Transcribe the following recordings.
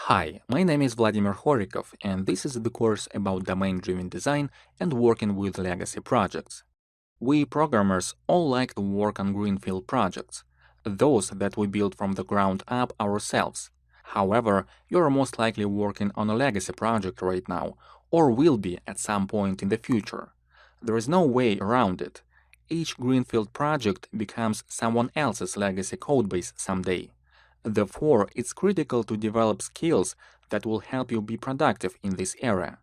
Hi, my name is Vladimir Horikov, and this is the course about domain-driven design and working with legacy projects. We programmers all like to work on greenfield projects, those that we build from the ground up ourselves. However, you are most likely working on a legacy project right now, or will be at some point in the future. There is no way around it. Each greenfield project becomes someone else's legacy codebase someday. Therefore, it's critical to develop skills that will help you be productive in this area.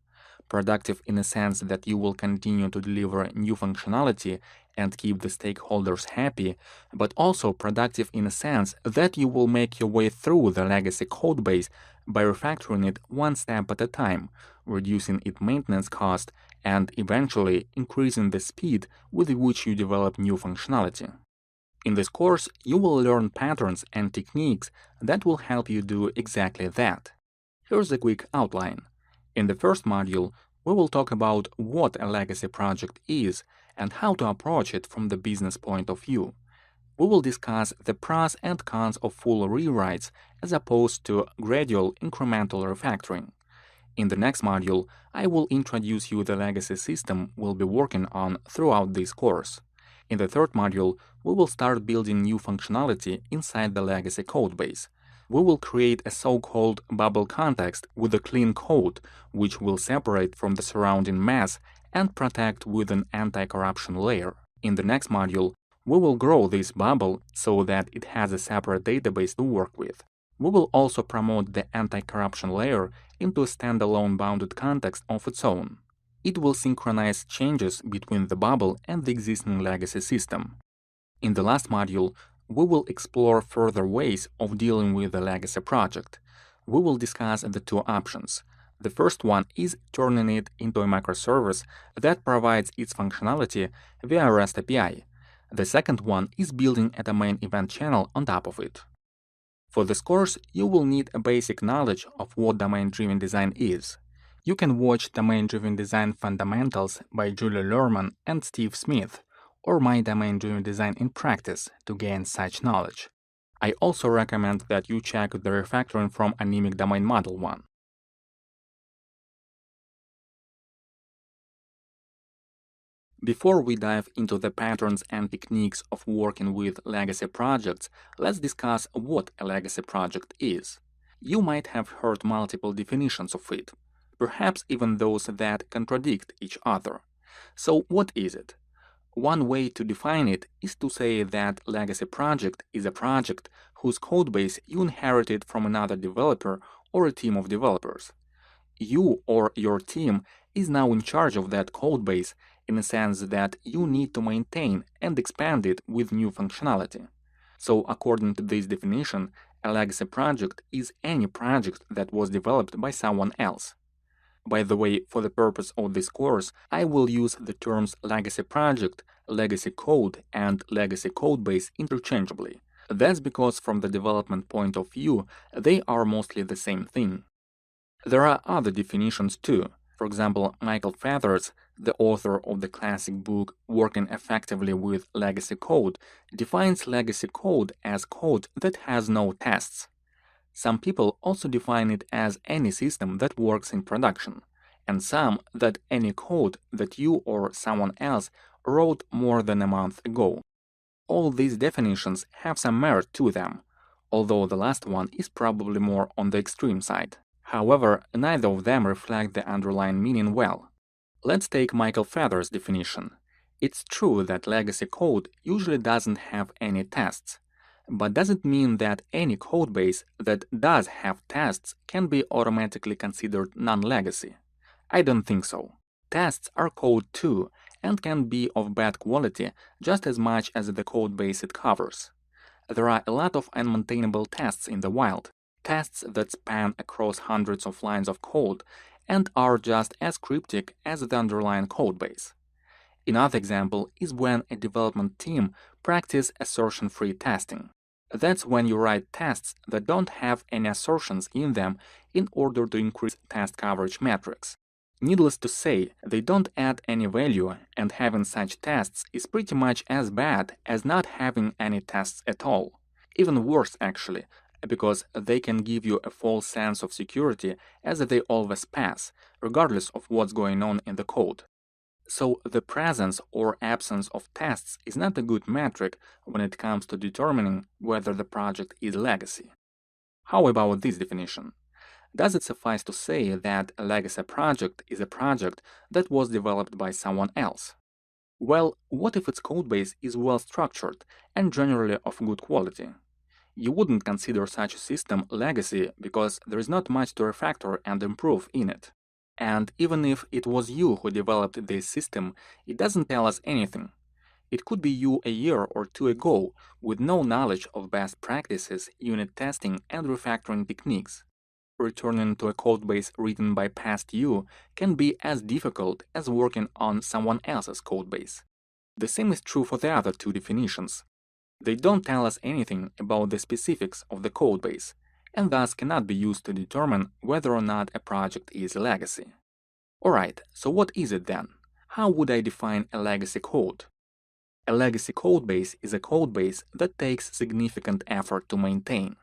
Productive in the sense that you will continue to deliver new functionality and keep the stakeholders happy, but also productive in a sense that you will make your way through the legacy codebase by refactoring it one step at a time, reducing its maintenance cost, and eventually increasing the speed with which you develop new functionality. In this course, you will learn patterns and techniques that will help you do exactly that. Here's a quick outline. In the first module, we will talk about what a legacy project is and how to approach it from the business point of view. We will discuss the pros and cons of full rewrites as opposed to gradual incremental refactoring. In the next module, I will introduce you the legacy system we'll be working on throughout this course. In the third module, we will start building new functionality inside the legacy codebase. We will create a so-called bubble context with a clean code, which will separate from the surrounding mess and protect with an anti-corruption layer. In the next module, we will grow this bubble so that it has a separate database to work with. We will also promote the anti-corruption layer into a standalone bounded context of its own. It will synchronize changes between the bubble and the existing legacy system. In the last module, we will explore further ways of dealing with the legacy project. We will discuss the two options. The first one is turning it into a microservice that provides its functionality via REST API. The second one is building a domain event channel on top of it. For this course, you will need a basic knowledge of what domain-driven design is. You can watch Domain-Driven Design Fundamentals by Julia Lerman and Steve Smith, or My Domain-Driven Design in Practice to gain such knowledge. I also recommend that you check the refactoring from Anemic Domain Model 1. Before we dive into the patterns and techniques of working with legacy projects, let's discuss what a legacy project is. You might have heard multiple definitions of it, perhaps even those that contradict each other. So what is it? One way to define it is to say that legacy project is a project whose codebase you inherited from another developer or a team of developers. You or your team is now in charge of that codebase in the sense that you need to maintain and expand it with new functionality. So according to this definition, a legacy project is any project that was developed by someone else. By the way, for the purpose of this course, I will use the terms legacy project, legacy code, and legacy codebase interchangeably. That's because from the development point of view, they are mostly the same thing. There are other definitions too. For example, Michael Feathers, the author of the classic book Working Effectively with Legacy Code, defines legacy code as code that has no tests. Some people also define it as any system that works in production, and some that any code that you or someone else wrote more than a month ago. All these definitions have some merit to them, although the last one is probably more on the extreme side. However, neither of them reflect the underlying meaning well. Let's take Michael Feathers' definition. It's true that legacy code usually doesn't have any tests, but does it mean that any codebase that does have tests can be automatically considered non-legacy? I don't think so. Tests are code too, and can be of bad quality just as much as the codebase it covers. There are a lot of unmaintainable tests in the wild, tests that span across hundreds of lines of code and are just as cryptic as the underlying codebase. Another example is when a development team practices assertion-free testing. That's when you write tests that don't have any assertions in them in order to increase test coverage metrics. Needless to say, they don't add any value, and having such tests is pretty much as bad as not having any tests at all. Even worse, actually, because they can give you a false sense of security as they always pass, regardless of what's going on in the code. So the presence or absence of tests is not a good metric when it comes to determining whether the project is legacy. How about this definition? Does it suffice to say that a legacy project is a project that was developed by someone else? Well, what if its codebase is well structured and generally of good quality? You wouldn't consider such a system legacy because there is not much to refactor and improve in it. And even if it was you who developed this system, it doesn't tell us anything. It could be you a year or two ago with no knowledge of best practices, unit testing, and refactoring techniques. Returning to a codebase written by past you can be as difficult as working on someone else's codebase. The same is true for the other two definitions. They don't tell us anything about the specifics of the codebase, and thus cannot be used to determine whether or not a project is a legacy. Alright, so what is it then? How would I define a legacy code? A legacy codebase is a codebase that takes significant effort to maintain.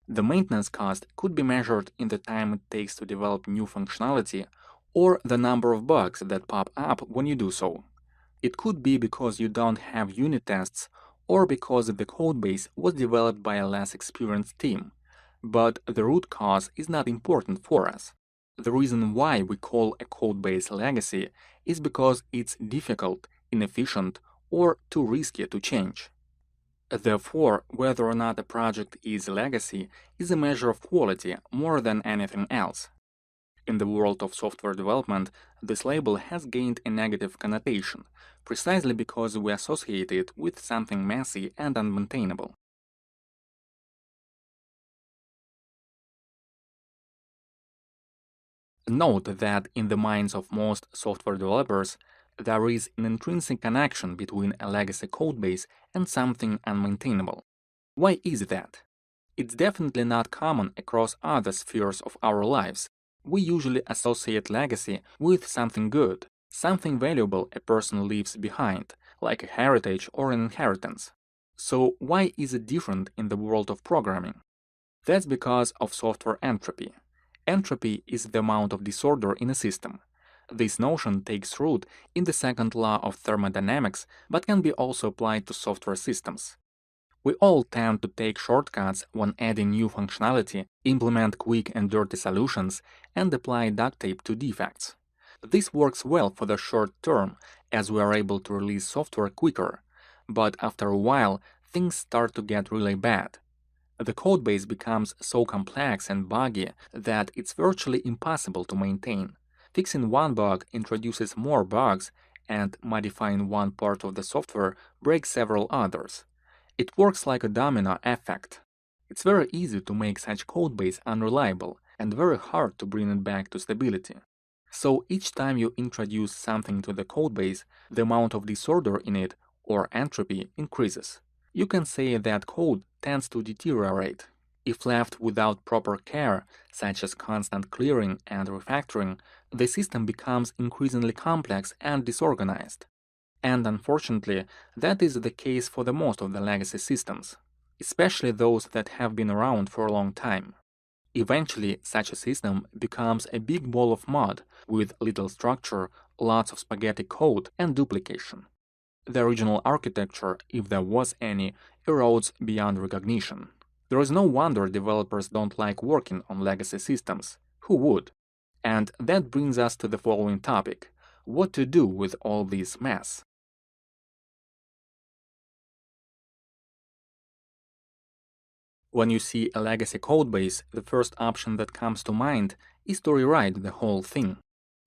The maintenance cost could be measured in the time it takes to develop new functionality or the number of bugs that pop up when you do so. It could be because you don't have unit tests or because the codebase was developed by a less experienced team, but the root cause is not important for us. The reason why we call a codebase legacy is because it's difficult, inefficient, or too risky to change. Therefore, whether or not a project is legacy is a measure of quality more than anything else. In the world of software development, this label has gained a negative connotation, precisely because we associate it with something messy and unmaintainable. Note that in the minds of most software developers, there is an intrinsic connection between a legacy codebase and something unmaintainable. Why is that? It's definitely not common across other spheres of our lives. We usually associate legacy with something good, something valuable a person leaves behind, like a heritage or an inheritance. So why is it different in the world of programming? That's because of software entropy. Entropy is the amount of disorder in a system. This notion takes root in the second law of thermodynamics, but can be also applied to software systems. We all tend to take shortcuts when adding new functionality, implement quick and dirty solutions, and apply duct tape to defects. This works well for the short term, as we are able to release software quicker, but after a while, things start to get really bad. The codebase becomes so complex and buggy that it's virtually impossible to maintain. Fixing one bug introduces more bugs, and modifying one part of the software breaks several others. It works like a domino effect. It's very easy to make such codebase unreliable and very hard to bring it back to stability. So each time you introduce something to the codebase, the amount of disorder in it, or entropy, increases. You can say that code tends to deteriorate. If left without proper care, such as constant clearing and refactoring, the system becomes increasingly complex and disorganized. And unfortunately, that is the case for the most of the legacy systems, especially those that have been around for a long time. Eventually, such a system becomes a big ball of mud with little structure, lots of spaghetti code, and duplication. The original architecture, if there was any, erodes beyond recognition. There is no wonder developers don't like working on legacy systems. Who would? And that brings us to the following topic: what to do with all this mess. When you see a legacy codebase, the first option that comes to mind is to rewrite the whole thing.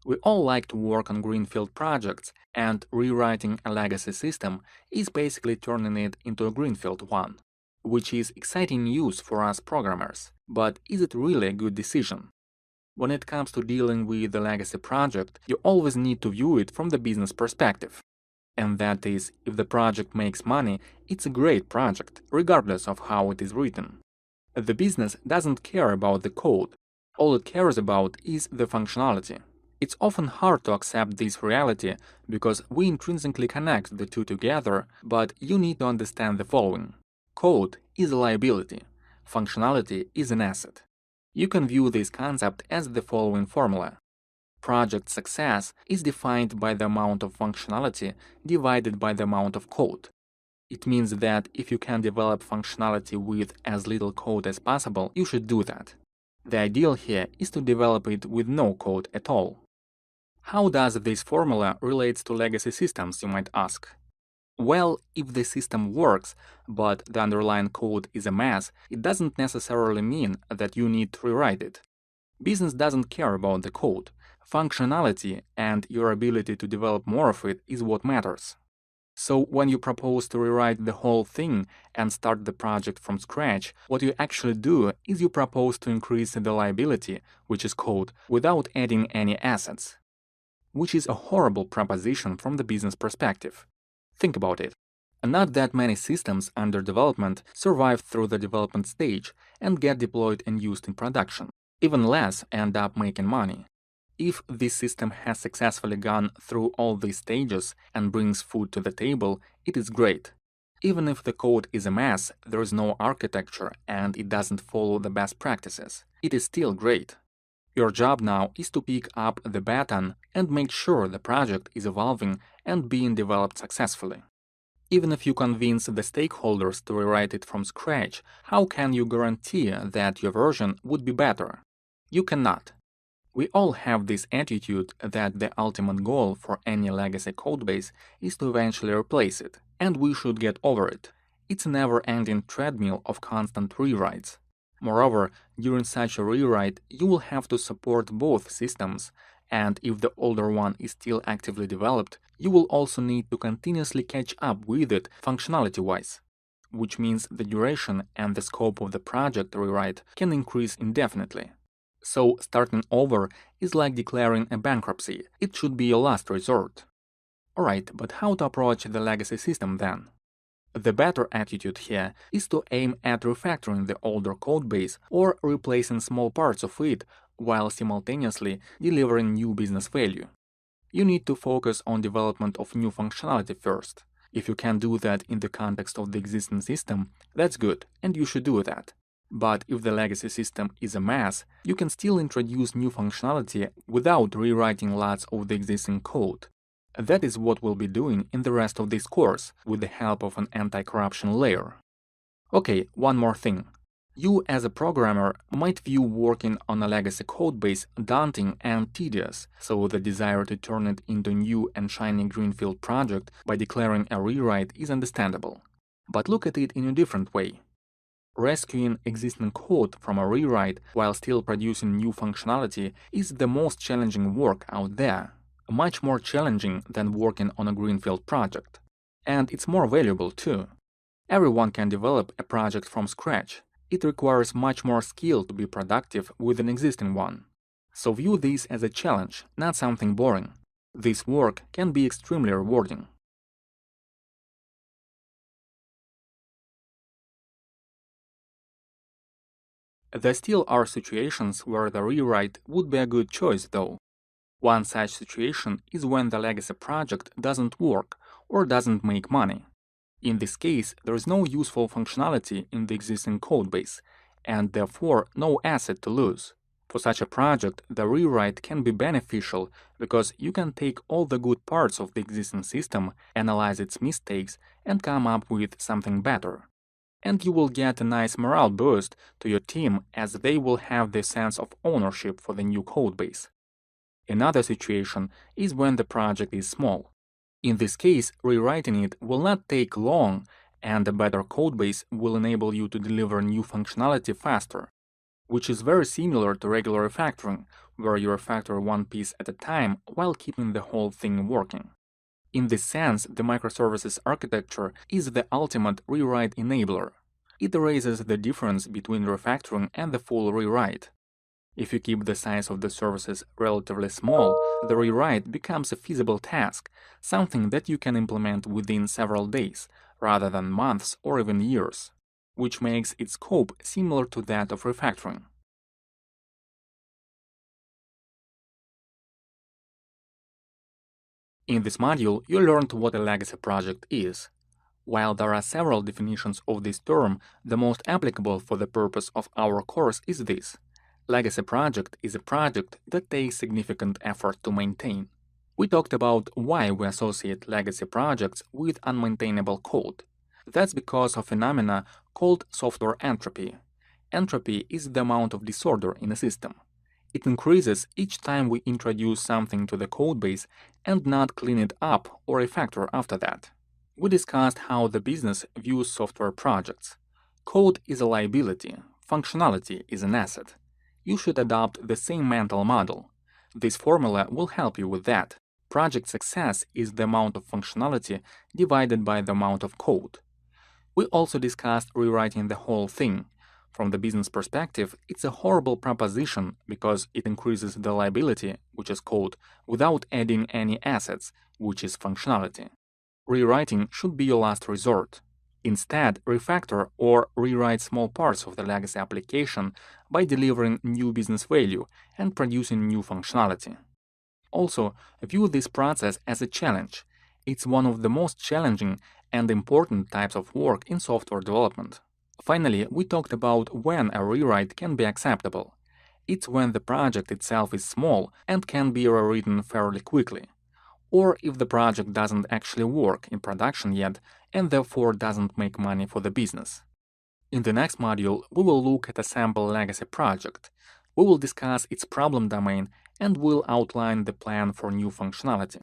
We all like to work on greenfield projects, and rewriting a legacy system is basically turning it into a greenfield one, which is exciting news for us programmers. But is it really a good decision? When it comes to dealing with the legacy project, you always need to view it from the business perspective. And that is, if the project makes money, it's a great project, regardless of how it is written. The business doesn't care about the code. All it cares about is the functionality. It's often hard to accept this reality because we intrinsically connect the two together, but you need to understand the following. Code is a liability. Functionality is an asset. You can view this concept as the following formula. Project success is defined by the amount of functionality divided by the amount of code. It means that if you can develop functionality with as little code as possible, you should do that. The ideal here is to develop it with no code at all. How does this formula relate to legacy systems, you might ask? Well, if the system works, but the underlying code is a mess, it doesn't necessarily mean that you need to rewrite it. Business doesn't care about the code. Functionality and your ability to develop more of it is what matters. So when you propose to rewrite the whole thing and start the project from scratch, what you actually do is you propose to increase the liability, which is code, without adding any assets, which is a horrible proposition from the business perspective. Think about it. Not that many systems under development survive through the development stage and get deployed and used in production. Even less end up making money. If this system has successfully gone through all these stages and brings food to the table, it is great. Even if the code is a mess, there is no architecture, and it doesn't follow the best practices, it is still great. Your job now is to pick up the baton and make sure the project is evolving and being developed successfully. Even if you convince the stakeholders to rewrite it from scratch, how can you guarantee that your version would be better? You cannot. We all have this attitude that the ultimate goal for any legacy codebase is to eventually replace it, and we should get over it. It's a never-ending treadmill of constant rewrites. Moreover, during such a rewrite, you will have to support both systems, and if the older one is still actively developed, you will also need to continuously catch up with it functionality-wise, which means the duration and the scope of the project rewrite can increase indefinitely. So starting over is like declaring a bankruptcy. It should be your last resort. Alright, but how to approach the legacy system then? The better attitude here is to aim at refactoring the older codebase or replacing small parts of it while simultaneously delivering new business value. You need to focus on development of new functionality first. If you can do that in the context of the existing system, that's good, and you should do that. But if the legacy system is a mess, you can still introduce new functionality without rewriting lots of the existing code. That is what we'll be doing in the rest of this course with the help of an anti-corruption layer. Okay, one more thing. You as a programmer might view working on a legacy codebase daunting and tedious, so the desire to turn it into a new and shiny greenfield project by declaring a rewrite is understandable. But look at it in a different way. Rescuing existing code from a rewrite while still producing new functionality is the most challenging work out there. Much more challenging than working on a greenfield project. And it's more valuable too. Everyone can develop a project from scratch. It requires much more skill to be productive with an existing one. So view this as a challenge, not something boring. This work can be extremely rewarding. There still are situations where the rewrite would be a good choice though. One such situation is when the legacy project doesn't work or doesn't make money. In this case, there is no useful functionality in the existing codebase, and therefore no asset to lose. For such a project, the rewrite can be beneficial because you can take all the good parts of the existing system, analyze its mistakes, and come up with something better. And you will get a nice morale boost to your team as they will have the sense of ownership for the new codebase. Another situation is when the project is small. In this case, rewriting it will not take long, and a better codebase will enable you to deliver new functionality faster, which is very similar to regular refactoring, where you refactor one piece at a time while keeping the whole thing working. In this sense, the microservices architecture is the ultimate rewrite enabler. It erases the difference between refactoring and the full rewrite. If you keep the size of the services relatively small, the rewrite becomes a feasible task, something that you can implement within several days, rather than months or even years, which makes its scope similar to that of refactoring. In this module, you learned what a legacy project is, While there are several definitions of this term, the most applicable for the purpose of our course is this. Legacy project is a project that takes significant effort to maintain. We talked about why we associate legacy projects with unmaintainable code. That's because of phenomena called software entropy. Entropy is the amount of disorder in a system. It increases each time we introduce something to the codebase and not clean it up or refactor after that. We discussed how the business views software projects. Code is a liability, functionality is an asset. You should adopt the same mental model. This formula will help you with that. Project success is the amount of functionality divided by the amount of code. We also discussed rewriting the whole thing. From the business perspective, it's a horrible proposition because it increases the liability, which is code, without adding any assets, which is functionality. Rewriting should be your last resort. Instead, refactor or rewrite small parts of the legacy application by delivering new business value and producing new functionality. Also, view this process as a challenge. It's one of the most challenging and important types of work in software development. Finally, we talked about when a rewrite can be acceptable. It's when the project itself is small and can be rewritten fairly quickly, or if the project doesn't actually work in production yet and therefore doesn't make money for the business. In the next module, we will look at a sample legacy project. We will discuss its problem domain and will outline the plan for new functionality.